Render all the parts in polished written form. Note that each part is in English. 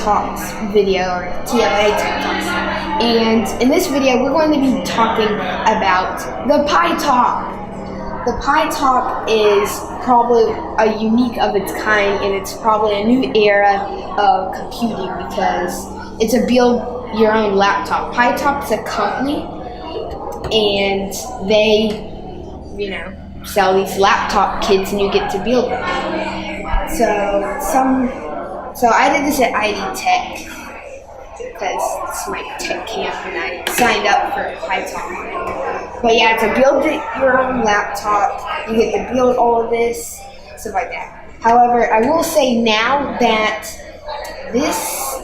Talks video, or TLA Tech Talks. And in this video, we're going to be talking about the Pi Top. The Pi Top is probably a unique of its kind, and it's probably a new era of computing because it's a build your own laptop. Pi Top is a company, and they, sell these laptop kits, and you get to build them. So I did this at ID Tech because it's my tech camp, and I signed up for Pi Top. But yeah, to build your own laptop, you get to build all of this, stuff like that. However, I will say now that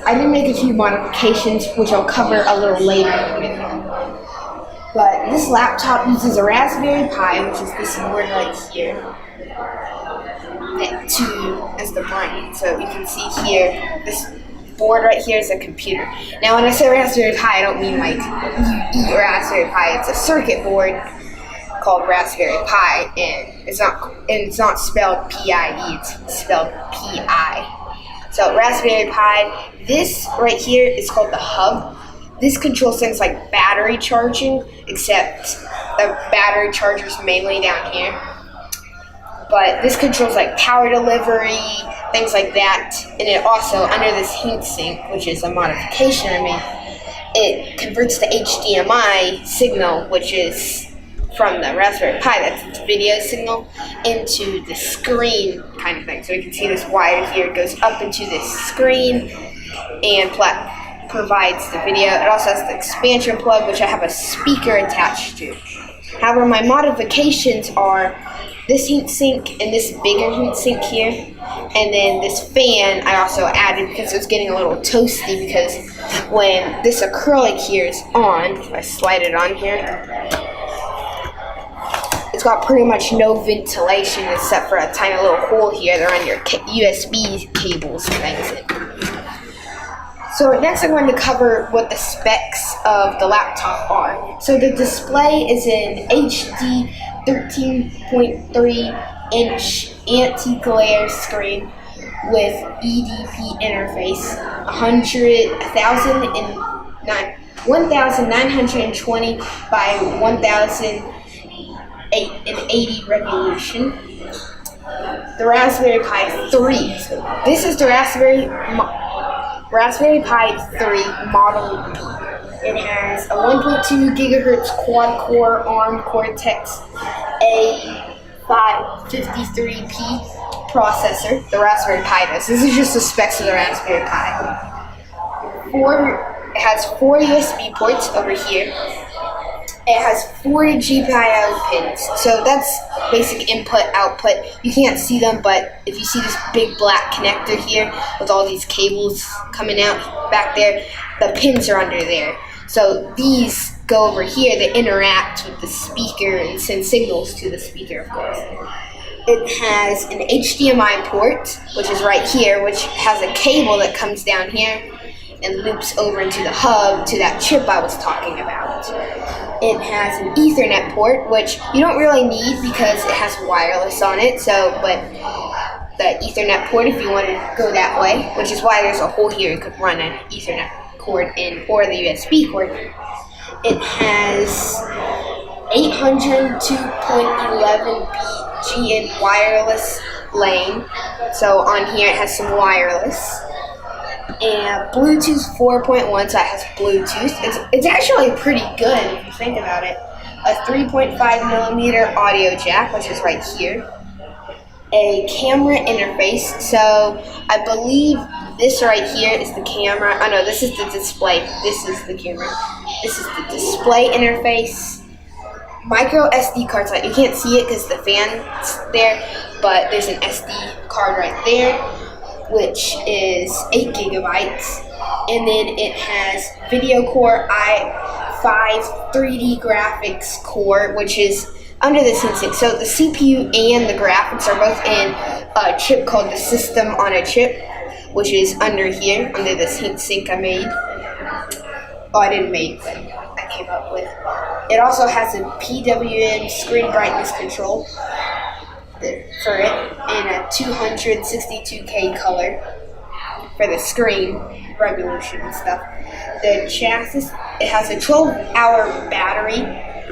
I did make a few modifications, which I'll cover a little later in the video. But this laptop uses a Raspberry Pi, which is this board right here, as the brain. So you can see here, this board right here is a computer. Now when I say Raspberry Pi, I don't mean like you eat Raspberry Pi. It's a circuit board called Raspberry Pi, and it's not spelled P-I-E, it's spelled P-I. So Raspberry Pi, this right here is called the hub. This controls things like battery charging, except the battery charger is mainly down here. But this controls like power delivery, things like that. And it also, under this heatsink, which is a modification I made, it converts the HDMI signal, which is from the Raspberry Pi, that's its video signal, into the screen kind of thing. So you can see this wire here goes up into this screen and provides the video. It also has the expansion plug, which I have a speaker attached to. However, my modifications are this heatsink and this bigger heatsink here, and then this fan I also added because it was getting a little toasty, because when this acrylic here is on, if I slide it on here, it's got pretty much no ventilation except for a tiny little hole here that run your USB cables and things in. So next I'm going to cover what the specs of the laptop are. So the display is an HD 13.3 inch anti-glare screen with EDP interface, 1920 by 1080 resolution. The Raspberry Pi 3. So this is the Raspberry Pi 3 Model B. It has a 1.2 gigahertz quad-core ARM Cortex A553P processor. The Raspberry Pi does. This is just the specs of the Raspberry Pi. It has 4 USB ports over here. It has 40 GPIO pins, so that's basic input, output. You can't see them, but if you see this big black connector here with all these cables coming out back there, the pins are under there. So these go over here, they interact with the speaker and send signals to the speaker, of course. It has an HDMI port, which is right here, which has a cable that comes down here and loops over into the hub to that chip I was talking about. It has an Ethernet port, which you don't really need because it has wireless on it. But the Ethernet port, if you want to go that way, which is why there's a hole here, you could run an Ethernet cord in, or the USB cord. It has 802.11 BGN wireless lane. So on here it has some wireless. And Bluetooth 4.1, so it has Bluetooth. It's actually pretty good if you think about it. A 3.5 millimeter audio jack, which is right here. A camera interface, so I believe this right here is the camera. Oh no, this is the display. This is the camera. This is the display interface. Micro SD card slot. You can't see it because the fan's there, but there's an SD card right there, which is 8 gigabytes, and then it has VideoCore i5 3D graphics core, which is under this heatsink. So the CPU and the graphics are both in a chip called the System on a Chip, which is under here, under this heatsink I made. Oh, I didn't make, but I came up with. It also has a PWM screen brightness control for it in a 262K color. for the screen resolution and stuff. The chassis, it has a 12-hour battery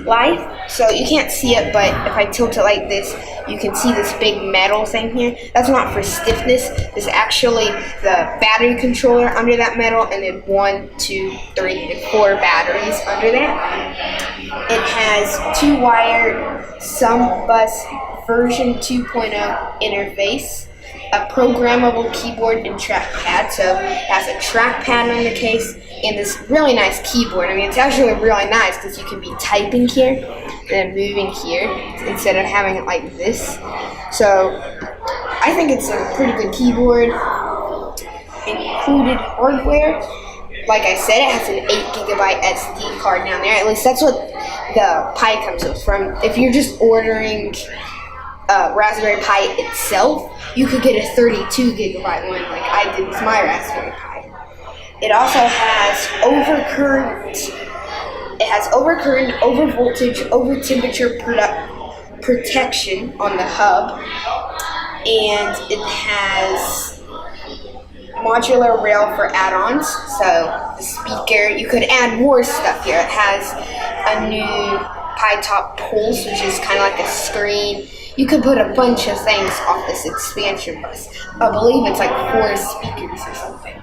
life, so you can't see it, but if I tilt it like this, you can see this big metal thing here. That's not for stiffness. There's actually the battery controller under that metal, and then 1, 2, 3, and 4 batteries under that. It has 2-wire SUMBUS version 2.0 interface, a programmable keyboard and trackpad. So it has a trackpad on the case and this really nice keyboard. I mean, it's actually really nice because you can be typing here and then moving here instead of having it like this. So I think it's a pretty good keyboard. Included hardware, like I said, it has an 8GB SD card down there. At least that's what the Pi comes with. From if you're just ordering Raspberry Pi itself, you could get a 32GB one like I did with my Raspberry Pi. It also has overcurrent, overvoltage, overtemperature protection on the hub, and it has modular rail for add-ons. So the speaker, you could add more stuff here. It has a new Pi Top Pulse, which is kind of like a screen. You could put a bunch of things off this expansion bus. I believe it's like 4 speakers or something.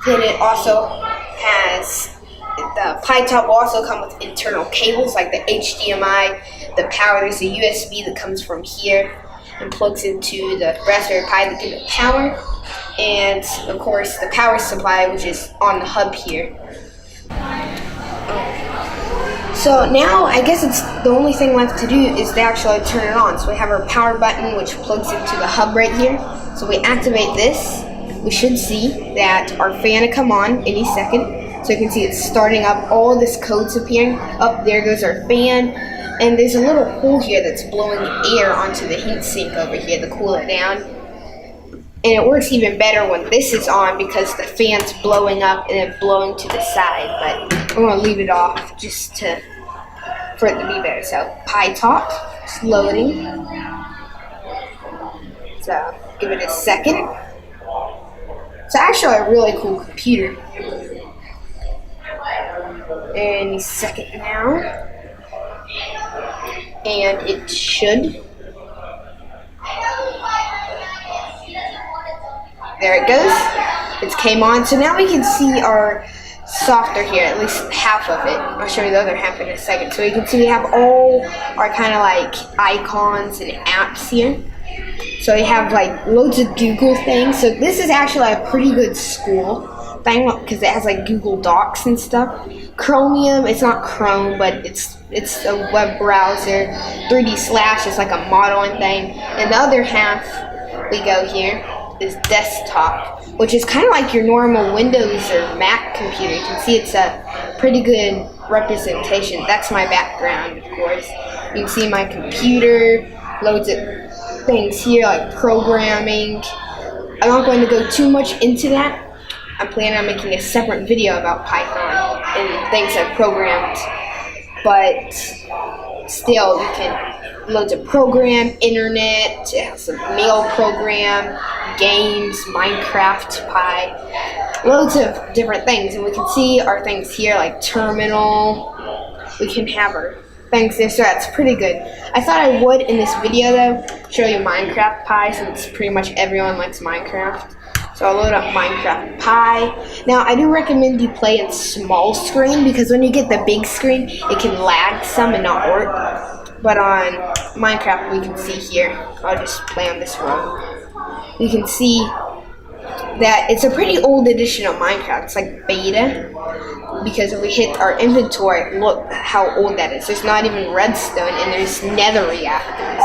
Then it also has, the Pi Top will also come with internal cables like the HDMI, the power. There's a USB that comes from here and plugs into the Raspberry Pi to give it power. And of course the power supply, which is on the hub here. So now I guess it's the only thing left to do is to actually turn it on. So we have our power button, which plugs into the hub right here. So we activate this. We should see that our fan will come on any second. So you can see it's starting up, all this code's appearing. Up there goes our fan. And there's a little hole here that's blowing air onto the heatsink over here to cool it down. And it works even better when this is on because the fan's blowing up and then blowing to the side. But I'm going to leave it off just for it to be better. So Pi Top, it's loading. So give it a second. It's actually a really cool computer. Any second now. And it should. There it goes. It came on. So now we can see our software here, at least half of it. I'll show you the other half in a second. So you can see we have all our kind of like icons and apps here. So you have like loads of Google things. So this is actually a pretty good school thing because it has like Google Docs and stuff. Chromium, it's not Chrome, but it's a web browser. 3D Slash is like a modeling thing. And the other half we go here is desktop, which is kind of like your normal Windows or Mac computer. You can see it's a pretty good representation. That's my background, of course. You can see my computer, loads of things here like programming. I'm not going to go too much into that. I'm planning on making a separate video about Python and things I've programmed. But still, you can loads of program, internet, it has a mail program, games, Minecraft, Pi, loads of different things. And we can see our things here like terminal. We can have our things there, so that's pretty good. I thought I would in this video though show you Minecraft Pi since pretty much everyone likes Minecraft. So I'll load up Minecraft Pi. Now I do recommend you play in small screen because when you get the big screen it can lag some and not work. But on Minecraft we can see here, I'll just play on this one. You can see that it's a pretty old edition of Minecraft. It's like beta. Because if we hit our inventory, look how old that is. There's not even redstone and there's nether reactors.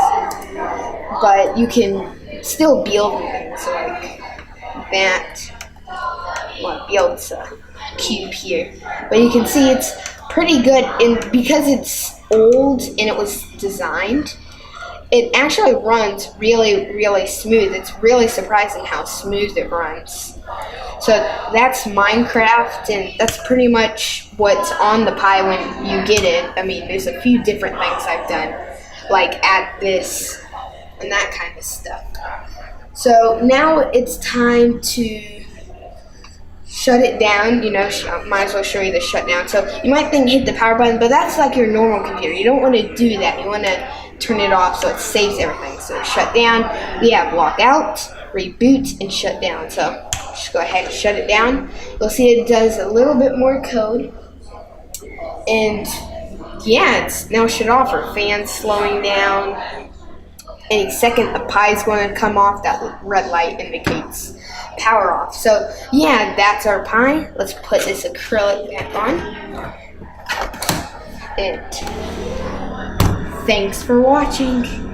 But you can still build things like that. Well, builds a cube here. But you can see it's pretty good, and because it's old and it was designed, it actually runs really, really smooth. It's really surprising how smooth it runs. So that's Minecraft, and that's pretty much what's on the Pi when you get it. I mean, there's a few different things I've done, like add this and that kind of stuff. So now it's time to shut it down, might as well show you the shutdown. So you might think hit the power button, but that's like your normal computer. You don't want to do that. You want to turn it off so it saves everything. So shut down, we have log out, reboot, and shut down. So just go ahead and shut it down. You'll see it does a little bit more code. And yeah, it's now shut off. Our fan's slowing down. Any second, the Pi is going to come off. That red light indicates power off. So yeah, that's our Pi. Let's put this acrylic back on. And thanks for watching.